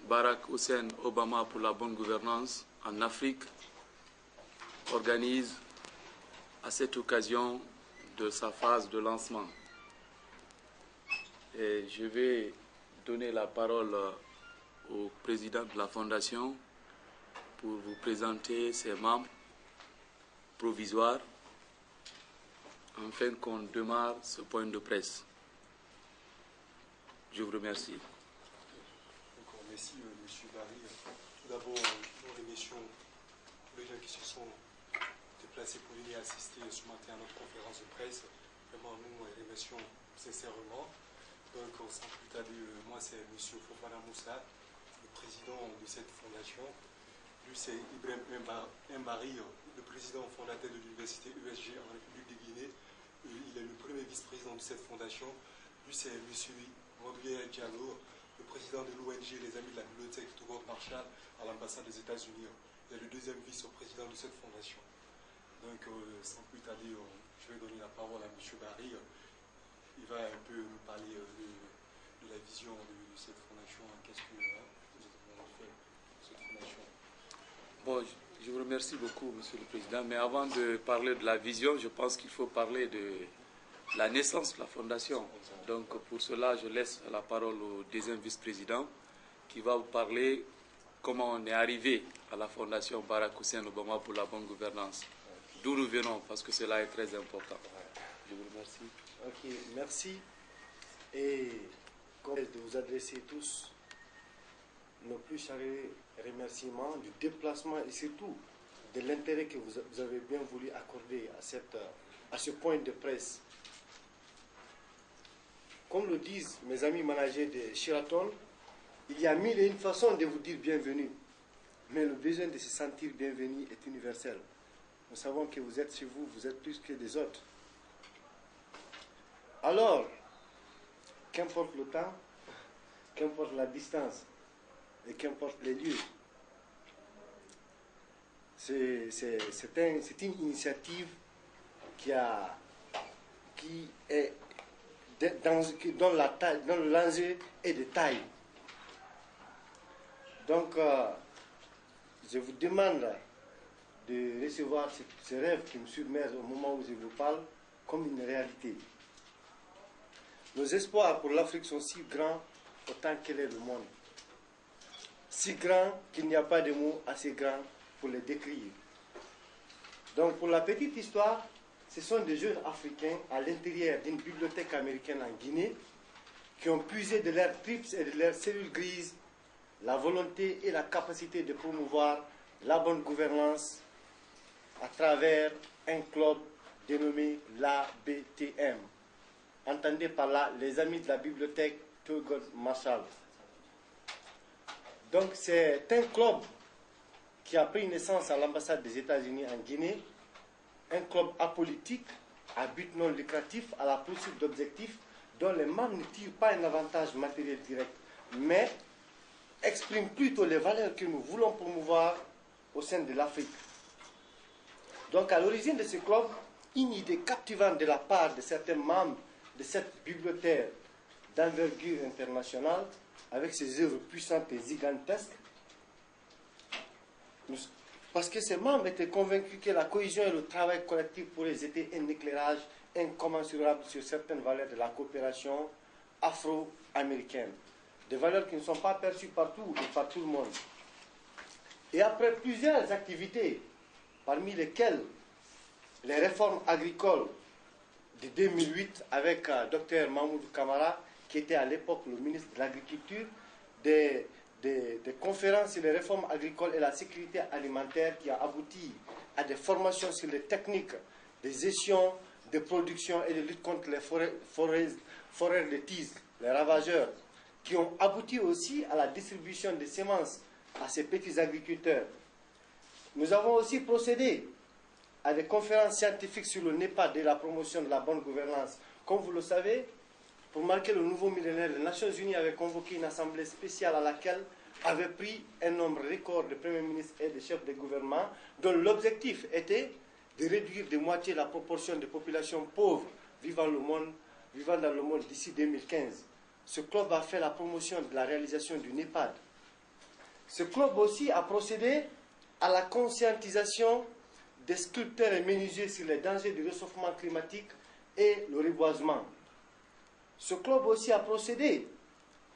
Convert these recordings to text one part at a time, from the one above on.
Barack Hussein Obama pour la bonne gouvernance en Afrique organise à cette occasion de sa phase de lancement. Et je vais donner la parole au président de la Fondation pour vous présenter ses membres provisoires afin qu'on démarre ce point de presse. Je vous remercie. Merci, M. Barry. Tout d'abord, nous remercions les gens qui se sont déplacés pour venir assister ce matin à notre conférence de presse. Vraiment, nous remercions sincèrement. Donc, sans plus tarder, moi, c'est M. Fofana Moussa, le président de cette fondation. Lui, c'est Ibrahim Mbari, le président fondateur de l'université USG en République de Guinée. Il est le premier vice-président de cette fondation. Lui, c'est M. Rodrigue Diallo, le président de l'ONG Les Amis de la Bibliothèque Togo Marshall à l'ambassade des États-Unis. Il est le deuxième vice-président de cette fondation. Donc, sans plus tarder, je vais donner la parole à M. Barry. Il va un peu nous parler de la vision de cette fondation. Qu'est-ce que nous avons fait cette fondation? Bon, je vous remercie beaucoup, Monsieur le Président. Mais avant de parler de la vision, je pense qu'il faut parler de la naissance de la Fondation. Donc, pour cela, je laisse la parole au deuxième vice-président qui va vous parler comment on est arrivé à la Fondation Barack Hussein Obama pour la bonne gouvernance. D'où nous venons, parce que cela est très important. Je vous remercie. Ok, merci. Et comme de vous adresser tous nos plus chaleureux remerciements du déplacement et surtout de l'intérêt que vous avez bien voulu accorder à ce point de presse. Comme le disent mes amis managers de Sheraton, il y a mille et une façons de vous dire bienvenue. Mais le besoin de se sentir bienvenu est universel. Nous savons que vous êtes chez vous, vous êtes plus que des autres. Alors, qu'importe le temps, qu'importe la distance et qu'importe les lieux, c'est une initiative qui est dont l'enjeu est de taille. Donc, je vous demande de recevoir ce rêve qui me submerge au moment où je vous parle comme une réalité. Nos espoirs pour l'Afrique sont si grands autant qu'elle est le monde. Si grands qu'il n'y a pas de mots assez grands pour les décrire. Donc, pour la petite histoire, ce sont des jeunes Africains à l'intérieur d'une bibliothèque américaine en Guinée qui ont puisé de leurs tripes et de leurs cellules grises la volonté et la capacité de promouvoir la bonne gouvernance à travers un club dénommé l'ABTM. Entendez par là les amis de la bibliothèque Togo Marshall. Donc c'est un club qui a pris naissance à l'ambassade des États-Unis en Guinée, un club apolitique à but non lucratif à la poursuite d'objectifs dont les membres ne tirent pas un avantage matériel direct, mais expriment plutôt les valeurs que nous voulons promouvoir au sein de l'Afrique. Donc à l'origine de ce club, une idée captivante de la part de certains membres de cette bibliothèque d'envergure internationale, avec ses œuvres puissantes et gigantesques, parce que ces membres étaient convaincus que la cohésion et le travail collectif pour eux étaient un éclairage incommensurable sur certaines valeurs de la coopération afro-américaine. Des valeurs qui ne sont pas perçues partout et par tout le monde. Et après plusieurs activités, parmi lesquelles les réformes agricoles de 2008 avec Dr Mahmoud Kamara, qui était à l'époque le ministre de l'Agriculture, des conférences sur les réformes agricoles et la sécurité alimentaire qui a abouti à des formations sur les techniques de gestion, de production et de lutte contre les forêts de tiges, les ravageurs, qui ont abouti aussi à la distribution des semences à ces petits agriculteurs. Nous avons aussi procédé à des conférences scientifiques sur le NEPAD et la promotion de la bonne gouvernance. Comme vous le savez, pour marquer le nouveau millénaire, les Nations Unies avaient convoqué une assemblée spéciale à laquelle avaient pris un nombre record de premiers ministres et de chefs de gouvernement, dont l'objectif était de réduire de moitié la proportion de populations pauvres vivant dans le monde d'ici 2015. Ce club a fait la promotion de la réalisation du NEPAD. Ce club aussi a procédé à la conscientisation des sculpteurs et menuisiers sur les dangers du réchauffement climatique et le reboisement. Ce club aussi a procédé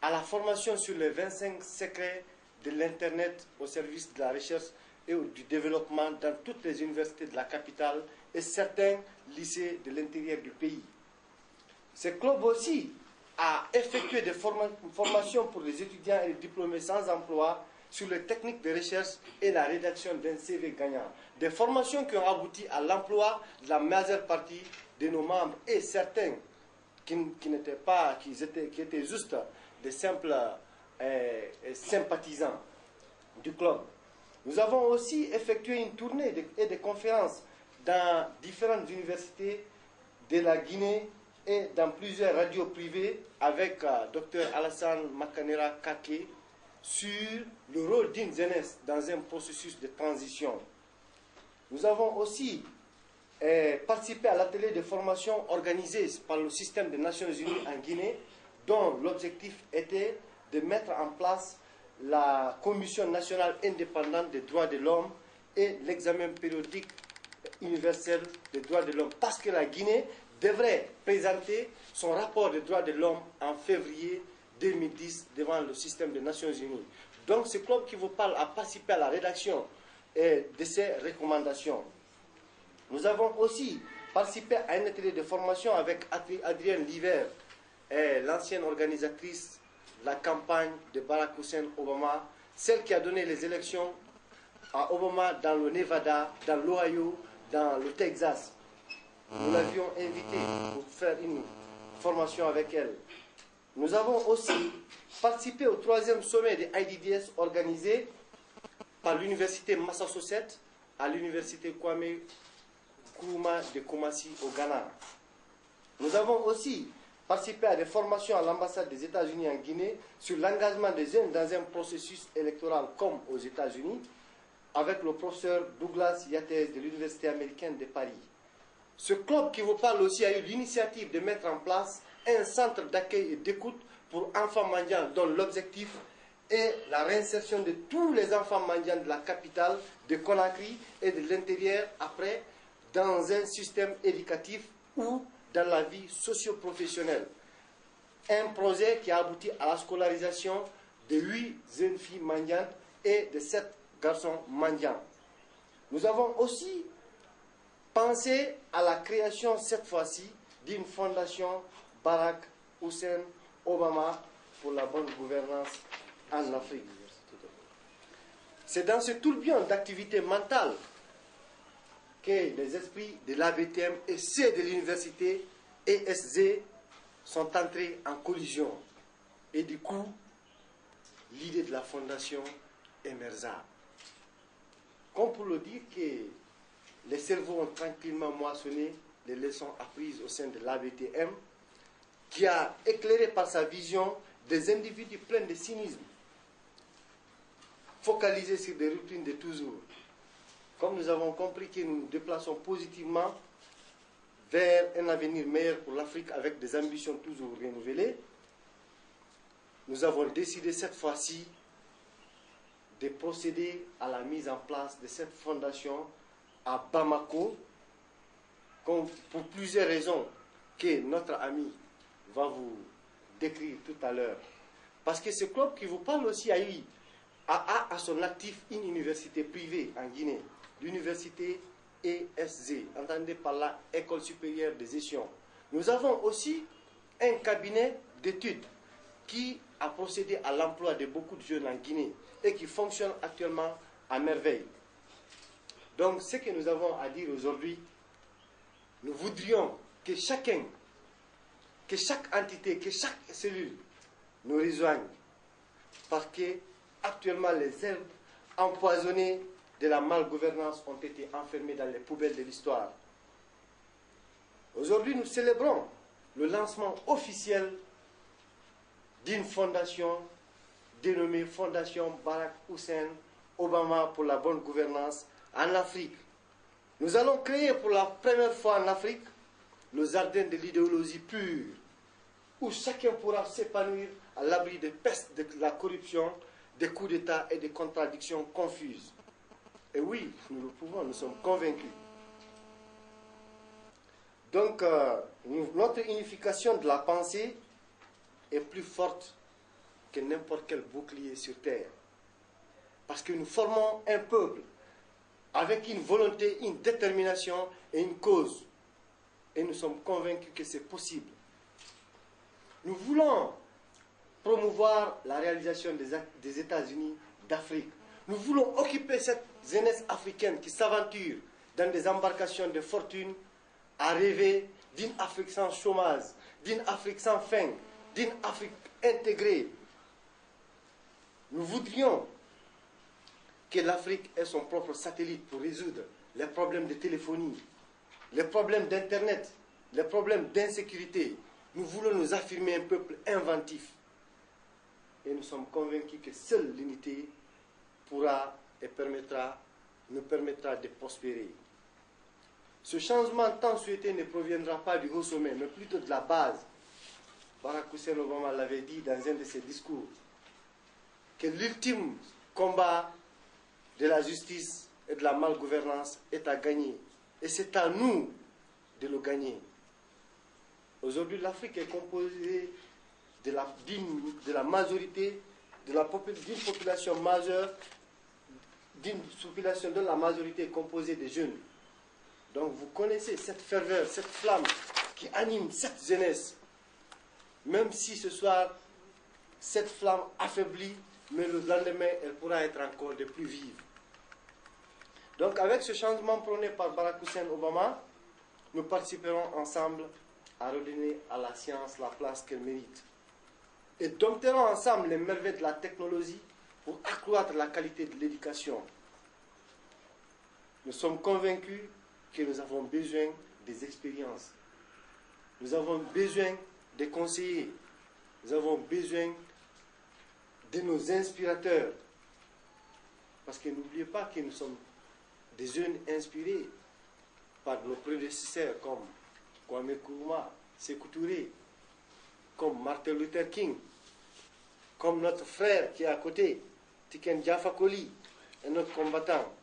à la formation sur les 25 secrets de l'Internet au service de la recherche et du développement dans toutes les universités de la capitale et certains lycées de l'intérieur du pays. Ce club aussi a effectué des formations pour les étudiants et les diplômés sans emploi sur les techniques de recherche et la rédaction d'un CV gagnant. Des formations qui ont abouti à l'emploi de la majeure partie de nos membres et certains qui étaient juste des simples sympathisants du club. Nous avons aussi effectué une tournée et des conférences dans différentes universités de la Guinée et dans plusieurs radios privées avec Dr Alassane Makanera Kake sur le rôle d'une jeunesse dans un processus de transition. Nous avons aussi participé à l'atelier de formation organisé par le système des Nations Unies en Guinée, dont l'objectif était de mettre en place la Commission nationale indépendante des droits de l'homme et l'examen périodique universel des droits de l'homme, parce que la Guinée devrait présenter son rapport des droits de l'homme en février 2010 devant le système des Nations Unies. Donc ce club qui vous parle a participé à la rédaction de ces recommandations. Nous avons aussi participé à un atelier de formation avec Adrienne Liver, l'ancienne organisatrice de la campagne de Barack Hussein Obama, celle qui a donné les élections à Obama dans le Nevada, dans l'Ohio, dans le Texas. Nous l'avions invitée pour faire une formation avec elle. Nous avons aussi participé au 3e sommet des IDDS organisé par l'université Massachusetts à l'université Kwame Nkrumah de Kumasi au Ghana. Nous avons aussi participé à des formations à l'ambassade des États-Unis en Guinée sur l'engagement des jeunes dans un processus électoral comme aux États-Unis avec le professeur Douglas Yates de l'université américaine de Paris. Ce club qui vous parle aussi a eu l'initiative de mettre en place un centre d'accueil et d'écoute pour enfants mendiants dont l'objectif est la réinsertion de tous les enfants mendiants de la capitale, de Conakry et de l'intérieur après dans un système éducatif ou dans la vie socio-professionnelle. Un projet qui a abouti à la scolarisation de 8 jeunes filles mendiantes et de 7 garçons mendiants. Nous avons aussi pensé à la création cette fois-ci d'une fondation Barack Hussein Obama pour la bonne gouvernance en Afrique. C'est dans ce tourbillon d'activités mentales que les esprits de l'ABTM et ceux de l'université ESG sont entrés en collision. Et du coup, l'idée de la fondation émergea. Comme pour le dire que les cerveaux ont tranquillement moissonné les leçons apprises au sein de l'ABTM, qui a éclairé par sa vision des individus pleins de cynisme, focalisés sur des routines de toujours. Comme nous avons compris que nous nous déplaçons positivement vers un avenir meilleur pour l'Afrique avec des ambitions toujours renouvelées, nous avons décidé cette fois-ci de procéder à la mise en place de cette fondation à Bamako, pour plusieurs raisons que notre ami va vous décrire tout à l'heure. Parce que ce club qui vous parle aussi a eu à son actif une université privée en Guinée, l'université ESG, entendez par là École supérieure des gestions. Nous avons aussi un cabinet d'études qui a procédé à l'emploi de beaucoup de jeunes en Guinée et qui fonctionne actuellement à merveille. Donc ce que nous avons à dire aujourd'hui, nous voudrions que chacun, que chaque entité, que chaque cellule nous rejoigne, parce que actuellement les herbes empoisonnées de la malgouvernance ont été enfermées dans les poubelles de l'histoire. Aujourd'hui, nous célébrons le lancement officiel d'une fondation dénommée Fondation Barack Hussein Obama pour la bonne gouvernance en Afrique. Nous allons créer pour la première fois en Afrique le jardin de l'idéologie pure, où chacun pourra s'épanouir à l'abri des pestes de la corruption des coups d'État et des contradictions confuses. Et oui, nous le pouvons, nous sommes convaincus. Donc, notre unification de la pensée est plus forte que n'importe quel bouclier sur terre. Parce que nous formons un peuple avec une volonté, une détermination et une cause. Et nous sommes convaincus que c'est possible. Nous voulons promouvoir la réalisation des États-Unis d'Afrique. Nous voulons occuper cette jeunesse africaine qui s'aventure dans des embarcations de fortune à rêver d'une Afrique sans chômage, d'une Afrique sans faim, d'une Afrique intégrée. Nous voudrions que l'Afrique ait son propre satellite pour résoudre les problèmes de téléphonie, les problèmes d'Internet, les problèmes d'insécurité. Nous voulons nous affirmer un peuple inventif. Et nous sommes convaincus que seule l'unité pourra et nous permettra de prospérer. Ce changement tant souhaité ne proviendra pas du haut sommet, mais plutôt de la base. Barack Hussein Obama l'avait dit dans un de ses discours, que l'ultime combat de la justice et de la malgouvernance est à gagner. Et c'est à nous de le gagner. Aujourd'hui, l'Afrique est composée de la majorité, d'une population majeure, d'une population dont la majorité est composée de jeunes. Donc vous connaissez cette ferveur, cette flamme qui anime cette jeunesse. Même si ce soir, cette flamme affaiblit, mais le lendemain, elle pourra être encore de plus vive. Donc avec ce changement prôné par Barack Hussein Obama, nous participerons ensemble à redonner à la science la place qu'elle mérite. Et dompterons ensemble les merveilles de la technologie pour accroître la qualité de l'éducation. Nous sommes convaincus que nous avons besoin des expériences. Nous avons besoin des conseillers. Nous avons besoin de nos inspirateurs. Parce que n'oubliez pas que nous sommes des jeunes inspirés par nos prédécesseurs comme Kwame Nkrumah, Sékou Touré, comme Martin Luther King, comme notre frère qui est à côté, Tiken Jah Fakoly, et notre combattant.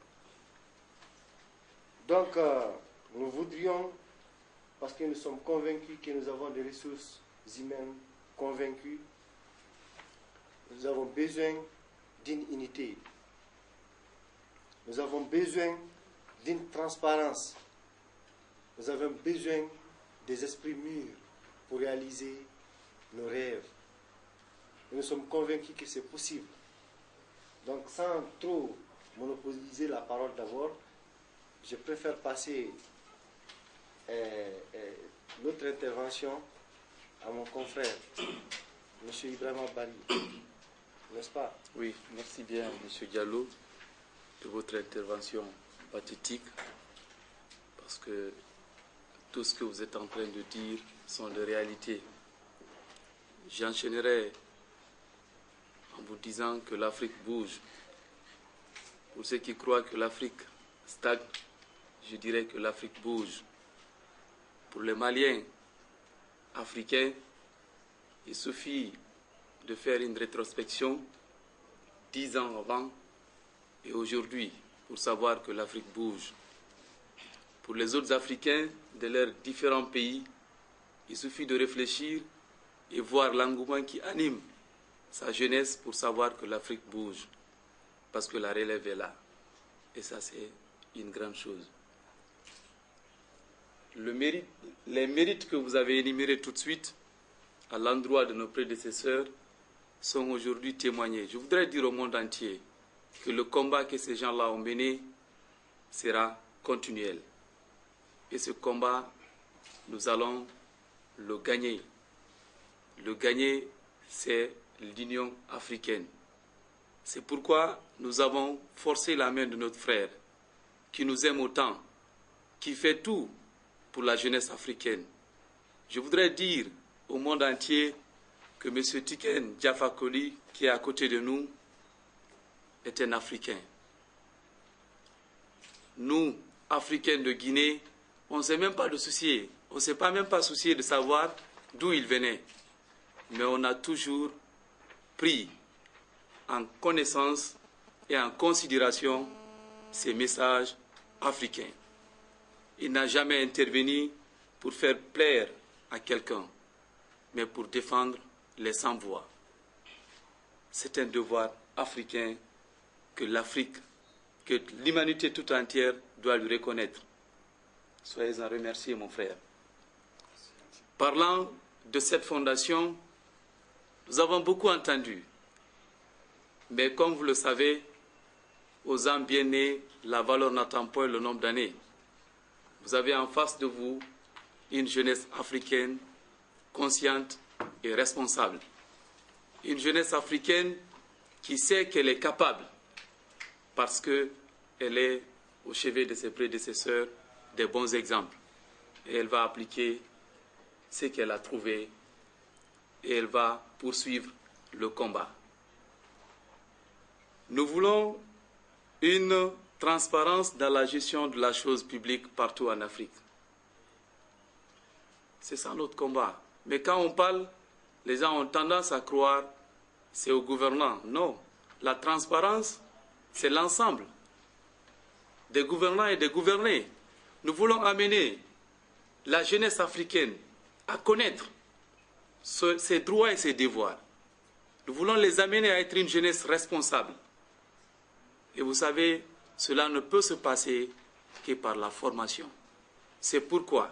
Donc, nous voudrions, parce que nous sommes convaincus que nous avons des ressources humaines convaincues, nous avons besoin d'une unité. Nous avons besoin d'une transparence. Nous avons besoin des esprits mûrs pour réaliser nos rêves. Et nous sommes convaincus que c'est possible. Donc, sans trop monopoliser la parole d'abord, je préfère passer l'autre intervention à mon confrère, M. Ibrahima Bari. N'est-ce pas? Oui, merci bien, M. Diallo, de votre intervention pathétique, parce que tout ce que vous êtes en train de dire sont des réalités. J'enchaînerai en vous disant que l'Afrique bouge. Pour ceux qui croient que l'Afrique stagne, je dirais que l'Afrique bouge. Pour les Maliens africains, il suffit de faire une rétrospection 10 ans avant et aujourd'hui pour savoir que l'Afrique bouge. Pour les autres Africains de leurs différents pays, il suffit de réfléchir et voir l'engouement qui anime sa jeunesse pour savoir que l'Afrique bouge, parce que la relève est là. Et ça, c'est une grande chose. Les mérites que vous avez énumérés tout de suite à l'endroit de nos prédécesseurs sont aujourd'hui témoignés. Je voudrais dire au monde entier que le combat que ces gens-là ont mené sera continuel. Et ce combat, nous allons le gagner. Le gagner, c'est l'Union africaine. C'est pourquoi nous avons forcé la main de notre frère, qui nous aime autant, qui fait tout pour la jeunesse africaine. Je voudrais dire au monde entier que M. Tiken Jah Fakoly, qui est à côté de nous, est un Africain. Nous, Africains de Guinée, on ne sait même pas de soucier. On ne s'est pas même pas soucié de savoir d'où il venait. Mais on a toujours pris en connaissance et en considération ces messages africains. Il n'a jamais intervenu pour faire plaire à quelqu'un, mais pour défendre les sans-voix. C'est un devoir africain que l'Afrique, que l'humanité tout entière doit lui reconnaître. Soyez-en remerciés, mon frère. Parlant de cette fondation, nous avons beaucoup entendu. Mais comme vous le savez, aux âmes bien nées, la valeur n'attend pas le nombre d'années. Vous avez en face de vous une jeunesse africaine consciente et responsable. Une jeunesse africaine qui sait qu'elle est capable parce qu'elle est au chevet de ses prédécesseurs des bons exemples. Et elle va appliquer ce qu'elle a trouvé et elle va poursuivre le combat. Nous voulons une transparence dans la gestion de la chose publique partout en Afrique. C'est ça notre combat. Mais quand on parle, les gens ont tendance à croire c'est aux gouvernants. Non, la transparence, c'est l'ensemble des gouvernants et des gouvernés. Nous voulons amener la jeunesse africaine à connaître ses droits et ses devoirs. Nous voulons les amener à être une jeunesse responsable. Et vous savez, cela ne peut se passer que par la formation. C'est pourquoi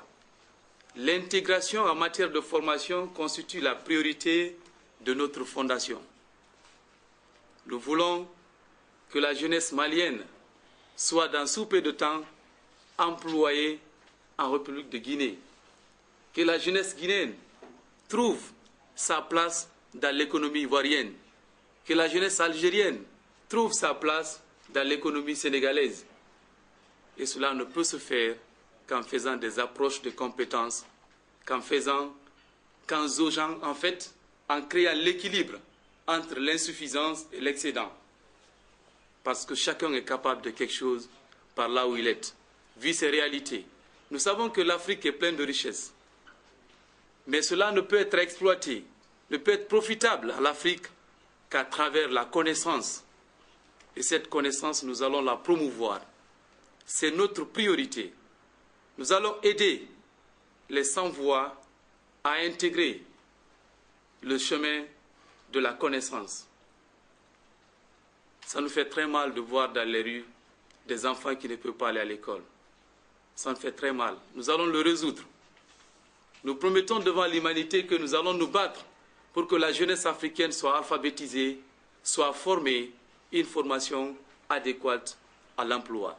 l'intégration en matière de formation constitue la priorité de notre fondation. Nous voulons que la jeunesse malienne soit dans sous peu de temps employée en République de Guinée. Que la jeunesse guinéenne trouve sa place dans l'économie ivoirienne. Que la jeunesse algérienne trouve sa place dans l'économie sénégalaise. Et cela ne peut se faire qu'en faisant des approches de compétences, qu'en zaugeant, en fait, en créant l'équilibre entre l'insuffisance et l'excédent. Parce que chacun est capable de quelque chose par là où il est, vu ses réalités. Nous savons que l'Afrique est pleine de richesses. Mais cela ne peut être exploité, ne peut être profitable à l'Afrique qu'à travers la connaissance. Et cette connaissance, nous allons la promouvoir. C'est notre priorité. Nous allons aider les sans-voix à intégrer le chemin de la connaissance. Ça nous fait très mal de voir dans les rues des enfants qui ne peuvent pas aller à l'école. Ça nous fait très mal. Nous allons le résoudre. Nous promettons devant l'humanité que nous allons nous battre pour que la jeunesse africaine soit alphabétisée, soit formée, une formation adéquate à l'emploi.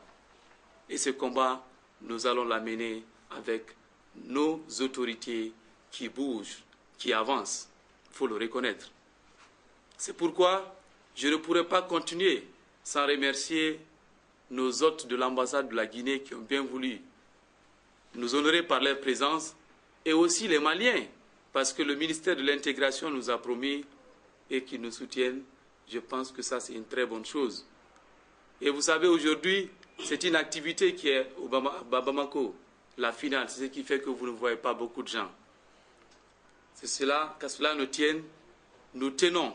Et ce combat, nous allons l'amener avec nos autorités qui bougent, qui avancent. Il faut le reconnaître. C'est pourquoi je ne pourrais pas continuer sans remercier nos hôtes de l'ambassade de la Guinée qui ont bien voulu nous honorer par leur présence, et aussi les Maliens, parce que le ministère de l'Intégration nous a promis et qu'ils nous soutiennent. Je pense que ça, c'est une très bonne chose. Et vous savez, aujourd'hui, c'est une activité qui est au Bamako, la finale. C'est ce qui fait que vous ne voyez pas beaucoup de gens. C'est cela, qu'à cela nous tienne, nous tenons.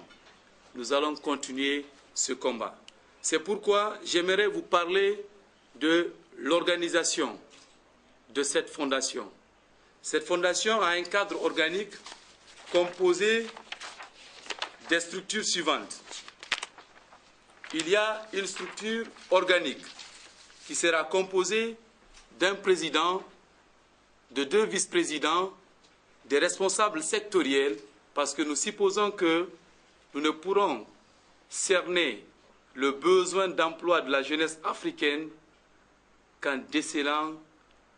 Nous allons continuer ce combat. C'est pourquoi j'aimerais vous parler de l'organisation de cette fondation. Cette fondation a un cadre organique composé des structures suivantes. Il y a une structure organique qui sera composée d'un président, de 2 vice-présidents, des responsables sectoriels, parce que nous supposons que nous ne pourrons cerner le besoin d'emploi de la jeunesse africaine qu'en décelant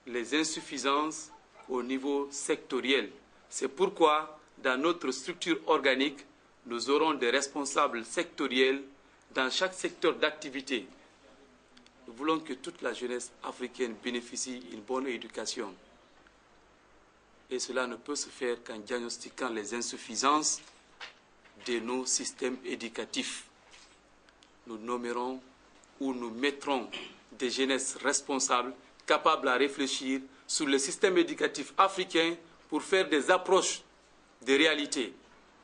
les insuffisances au niveau sectoriel. C'est pourquoi, dans notre structure organique, nous aurons des responsables sectoriels dans chaque secteur d'activité. Nous voulons que toute la jeunesse africaine bénéficie d'une bonne éducation. Et cela ne peut se faire qu'en diagnostiquant les insuffisances de nos systèmes éducatifs. Nous nommerons ou nous mettrons des jeunesses responsables, capables à réfléchir sur le système éducatif africain pour faire des approches des réalités,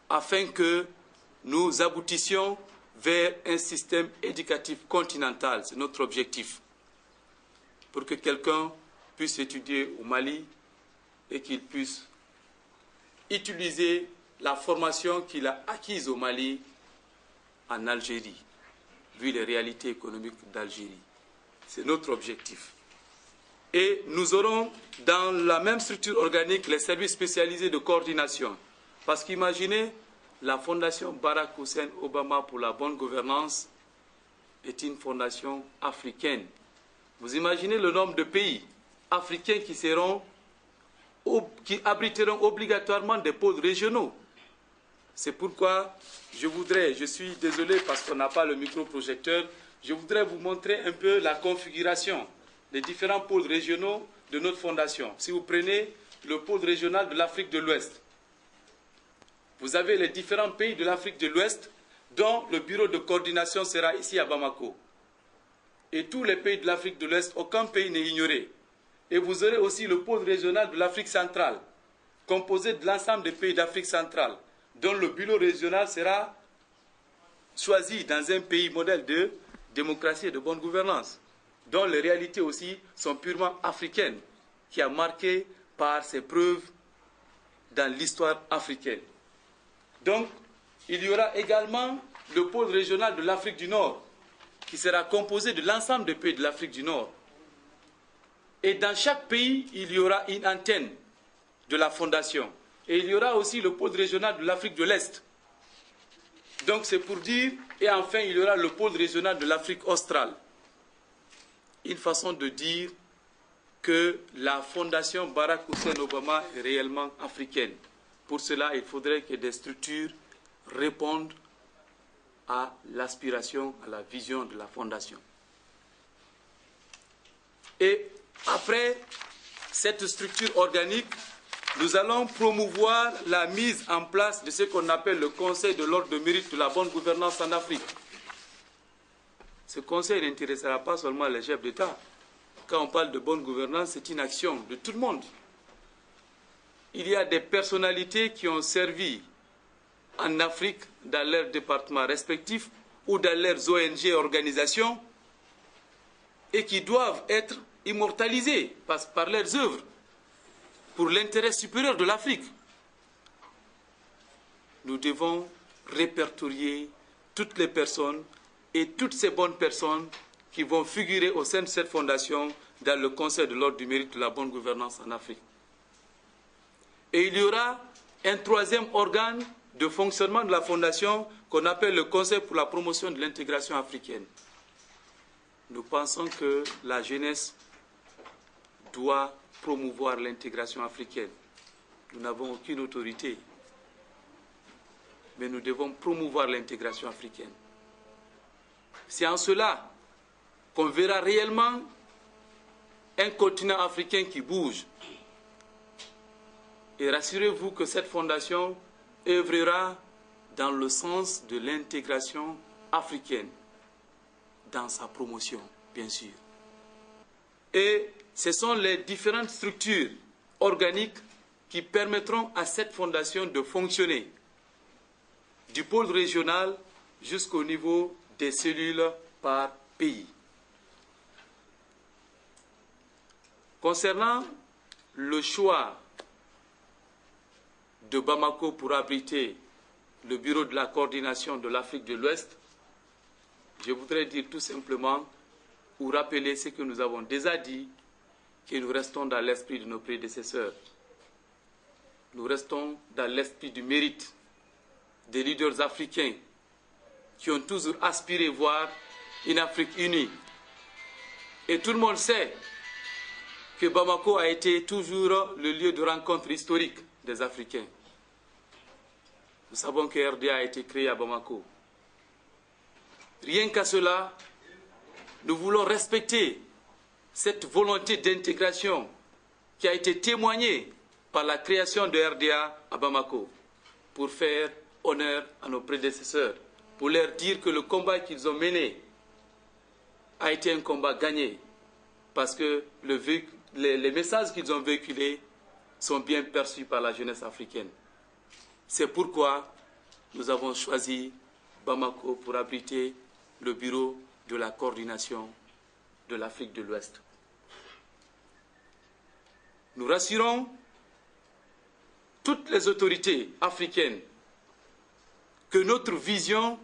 afin que nous aboutissions vers un système éducatif continental. C'est notre objectif. Pour que quelqu'un puisse étudier au Mali et qu'il puisse utiliser la formation qu'il a acquise au Mali en Algérie, vu les réalités économiques d'Algérie. C'est notre objectif. Et nous aurons dans la même structure organique les services spécialisés de coordination. Parce qu'imaginez, la fondation Barack Hussein Obama pour la bonne gouvernance est une fondation africaine. Vous imaginez le nombre de pays africains qui abriteront obligatoirement des pôles régionaux. C'est pourquoi je suis désolé parce qu'on n'a pas le microprojecteur, je voudrais vous montrer un peu la configuration des différents pôles régionaux de notre fondation. Si vous prenez le pôle régional de l'Afrique de l'Ouest, vous avez les différents pays de l'Afrique de l'Ouest dont le bureau de coordination sera ici à Bamako. Et tous les pays de l'Afrique de l'Ouest, aucun pays n'est ignoré. Et vous aurez aussi le pôle régional de l'Afrique centrale, composé de l'ensemble des pays d'Afrique centrale, dont le bureau régional sera choisi dans un pays modèle de démocratie et de bonne gouvernance, dont les réalités aussi sont purement africaines, qui a marqué par ses preuves dans l'histoire africaine. Donc, il y aura également le pôle régional de l'Afrique du Nord, qui sera composé de l'ensemble des pays de l'Afrique du Nord. Et dans chaque pays, il y aura une antenne de la fondation. Et il y aura aussi le pôle régional de l'Afrique de l'Est. Donc c'est pour dire, et enfin il y aura le pôle régional de l'Afrique australe. Une façon de dire que la fondation Barack Hussein Obama est réellement africaine. Pour cela, il faudrait que des structures répondent à l'aspiration, à la vision de la fondation. Et après cette structure organique, nous allons promouvoir la mise en place de ce qu'on appelle le Conseil de l'ordre de mérite de la bonne gouvernance en Afrique. Ce conseil n'intéressera pas seulement les chefs d'État. Quand on parle de bonne gouvernance, c'est une action de tout le monde. Il y a des personnalités qui ont servi en Afrique dans leurs départements respectifs ou dans leurs ONG et organisations et qui doivent être immortalisés par leurs œuvres pour l'intérêt supérieur de l'Afrique. Nous devons répertorier toutes les personnes et toutes ces bonnes personnes qui vont figurer au sein de cette fondation dans le Conseil de l'ordre du mérite de la bonne gouvernance en Afrique. Et il y aura un troisième organe de fonctionnement de la fondation qu'on appelle le Conseil pour la promotion de l'intégration africaine. Nous pensons que la jeunesse doit promouvoir l'intégration africaine. Nous n'avons aucune autorité, mais nous devons promouvoir l'intégration africaine. C'est en cela qu'on verra réellement un continent africain qui bouge. Et rassurez-vous que cette fondation œuvrera dans le sens de l'intégration africaine, dans sa promotion, bien sûr. Et ce sont les différentes structures organiques qui permettront à cette fondation de fonctionner, du pôle régional jusqu'au niveau des cellules par pays. Concernant le choix de Bamako pour abriter le bureau de la coordination de l'Afrique de l'Ouest, je voudrais dire tout simplement ou rappeler ce que nous avons déjà dit, que nous restons dans l'esprit de nos prédécesseurs. Nous restons dans l'esprit du mérite des leaders africains qui ont toujours aspiré voir une Afrique unie. Et tout le monde sait que Bamako a été toujours le lieu de rencontre historique des Africains. Nous savons que RDA a été créé à Bamako. Rien qu'à cela, nous voulons respecter cette volonté d'intégration qui a été témoignée par la création de RDA à Bamako pour faire honneur à nos prédécesseurs, pour leur dire que le combat qu'ils ont mené a été un combat gagné parce que les messages qu'ils ont véhiculés sont bien perçus par la jeunesse africaine. C'est pourquoi nous avons choisi Bamako pour abriter le bureau de la coordination de l'Afrique de l'Ouest. Nous rassurons toutes les autorités africaines que notre vision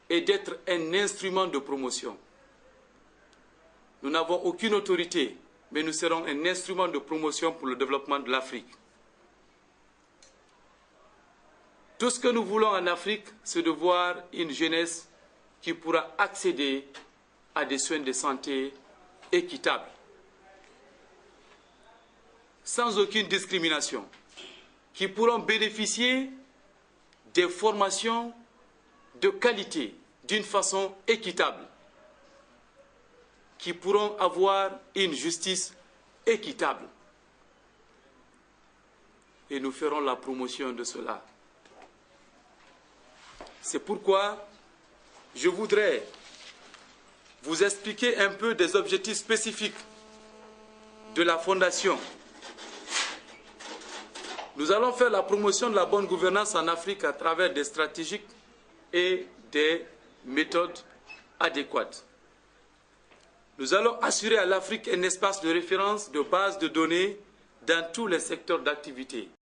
est d'être un instrument de promotion. Nous n'avons aucune autorité, mais nous serons un instrument de promotion pour le développement de l'Afrique. Tout ce que nous voulons en Afrique, c'est de voir une jeunesse qui pourra accéder à des soins de santé équitables, sans aucune discrimination, qui pourront bénéficier des formations de qualité d'une façon équitable, qui pourront avoir une justice équitable. Et nous ferons la promotion de cela. C'est pourquoi je voudrais vous expliquer un peu des objectifs spécifiques de la Fondation. Nous allons faire la promotion de la bonne gouvernance en Afrique à travers des stratégies et des méthodes adéquates. Nous allons assurer à l'Afrique un espace de référence de base de données dans tous les secteurs d'activité.